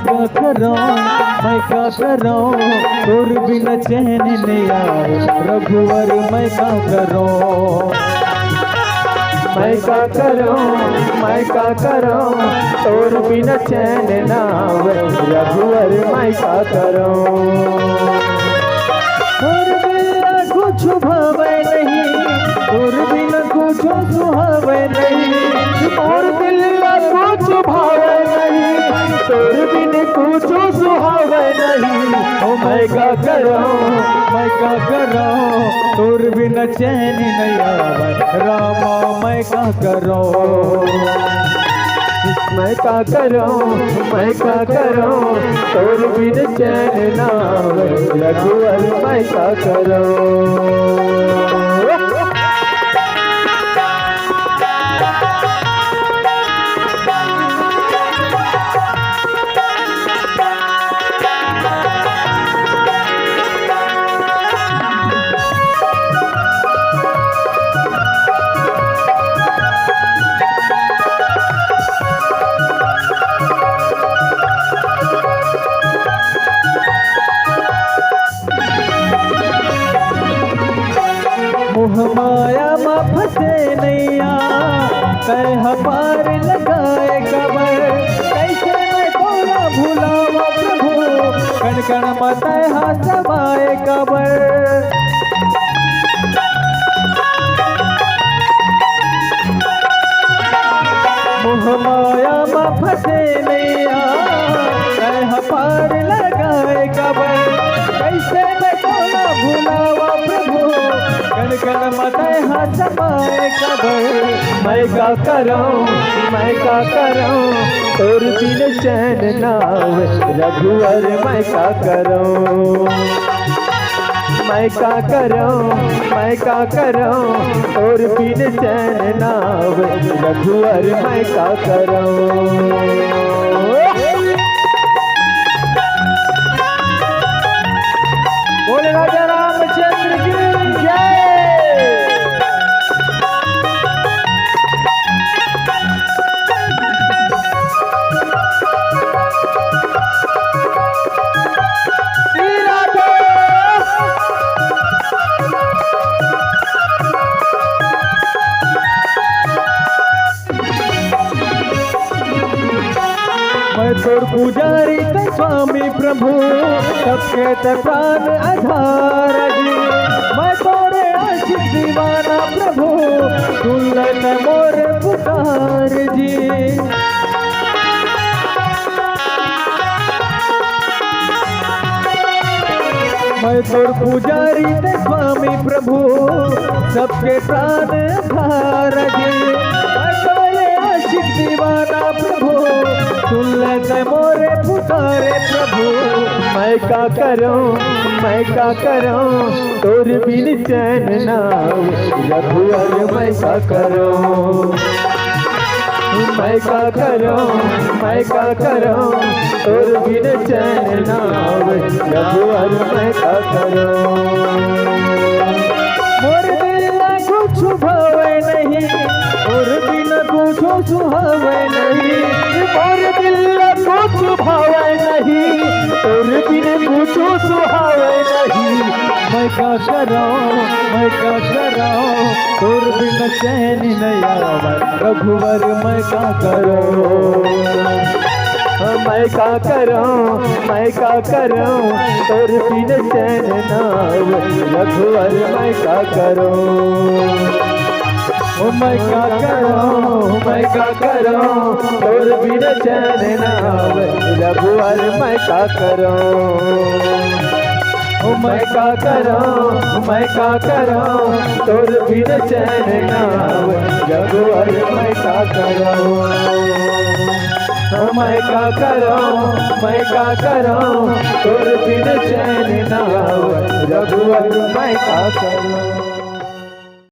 क्या करूं, मैं क्या करूं, तोर बिना चैन नहीं आए रघुवर मैं क्या करूं। मैं क्या करूं, मैं क्या करूं, तोर बिना चैन ना आवे रघुवर मैं क्या करूं। तोर बिना कुछ भावे नहीं, तोर बिना कुछ सुहावे नहीं, तोर दिल का कुछ भावे नहीं, तोर बिन कुछ सुहावे नहीं। ओ मैं क्या करूं, मैं क्या करूं, तोर बिना चैन नहीं आवे रामा मैं क्या करूं। मैं क्या करूं, मैं क्या करूं, तोर बिन चैन ना आवे रघुवर मैं क्या करूं। मोह माया में फंसे नैया, कह पार लगाए कबर, कैसे मैं तोरा भुलावा प्रभु, कण कण मत समाए कबर। मोह माया में फंसे नैया, कह पार लगाए कबर, कैसे मैं तोरा भुलावा प्रभु, कण कण मत समाए कबर। मैं क्या करूं, मैं क्या करूं, तोर बिन चैन ना आवे रघुवर मैं क्या करूं। मैं क्या करूं, मैं क्या करूं, तोर बिन चैन ना आवे रघुवर मैं क्या करूं। बोले राजा रामचंद्र की जय। मैं तोर पुजारी ते स्वामी प्रभु, सबके ते प्राण आधार जी, मैं तोरे आशिक दीवाना प्रभु, सुन ले मोर पुकार जी। मैं तोर पुजारी ते स्वामी प्रभु, सबके प्राण आधार जी, मैं तोरे आशिक दीवाना प्रभु, सुन ले मोरे पुकारे प्रभु। मैं क्या करूं, मैं क्या करूं, तोर बिन चैन ना आवे रघुवर मैं क्या करूं। मैं क्या करूं, मैं क्या करूं, तोर बिन चैन ना आवे रघुवर मैं क्या करूं। मोर दिल कुछ भावे नहीं, और बिन कुछ सुहावे नहीं, मोर दिल कुछ भावे नहीं, तोर बिन कुछ सुहावे नहीं। मैं क्या करूं, मैं क्या करूं, तोर बिन चैन नहीं आवे रघुवर मैं क्या करूं। मैं क्या करूं, मैं क्या करूं, तोर बिन चैन ना आवे रघुवर मैं क्या करूं। मैं क्या करूं, मैं क्या करूं, तोर बिन चैन ना आवे रघुवर मैं क्या करूं। मैं क्या करूं, मैं क्या करूं, तोर बिन चैन ना आवे रघुवर मैं क्या करूं। मैं क्या करूं, मैं क्या करूं, तोर बिन चैन ना आवे रघुवर मैं क्या करूं।